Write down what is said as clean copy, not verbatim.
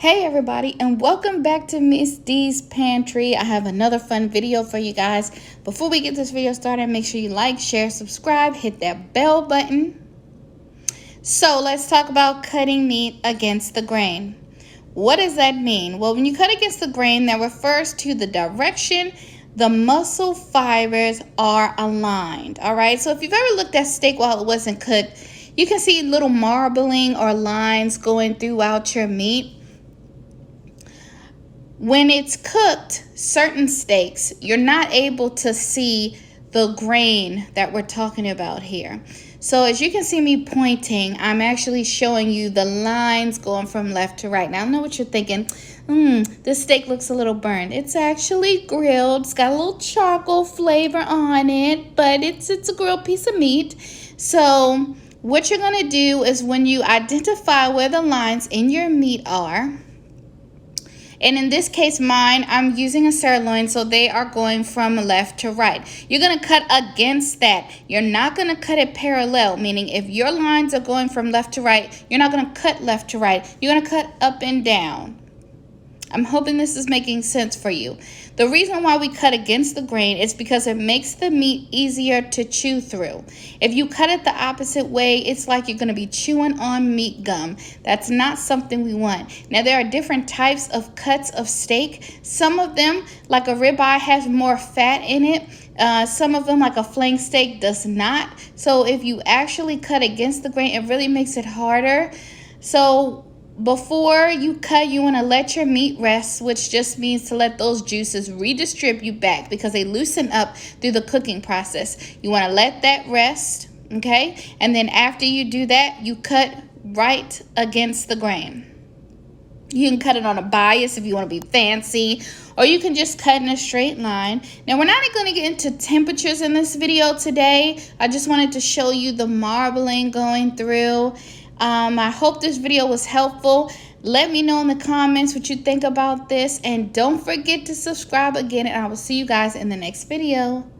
Hey everybody, and welcome back to Miss D's Pantry. I have another fun video for you guys. Before we get this video started, make sure you like, share, subscribe, hit that bell button. So let's talk about cutting meat against the grain. What does that mean? Well, when you cut against the grain, that refers to the direction the muscle fibers are aligned. All right, so if you've ever looked at steak while it wasn't cooked, you can see little marbling or lines going throughout your meat. When it's cooked, certain steaks, you're not able to see the grain that we're talking about here. So as you can see me pointing, I'm actually showing you the lines going from left to right. Now I know what you're thinking. This steak looks a little burned. It's actually grilled. It's got a little charcoal flavor on it, but it's a grilled piece of meat. So what you're gonna do is when you identify where the lines in your meat are, and in this case, mine, I'm using a sirloin, so they are going from left to right. You're going to cut against that. You're not going to cut it parallel, meaning if your lines are going from left to right, you're not going to cut left to right. You're going to cut up and down. I'm hoping this is making sense for you. The reason why we cut against the grain is because it makes the meat easier to chew through. If you cut it the opposite way, it's like you're going to be chewing on meat gum. That's not something we want. Now, there are different types of cuts of steak. Some of them, like a ribeye, has more fat in it. Some of them, like a flank steak, does not. So if you actually cut against the grain, it really makes it harder. So before you cut, you want to let your meat rest, which just means to let those juices redistribute back because they loosen up through the cooking process. You want to let that rest, okay? And then after you do that, you cut right against the grain. You can cut it on a bias if you want to be fancy, or you can just cut in a straight line. Now, we're not going to get into temperatures in this video today. I just wanted to show you the marbling going through. I hope this video was helpful. Let me know in the comments what you think about this, and don't forget to subscribe again, and I will see you guys in the next video.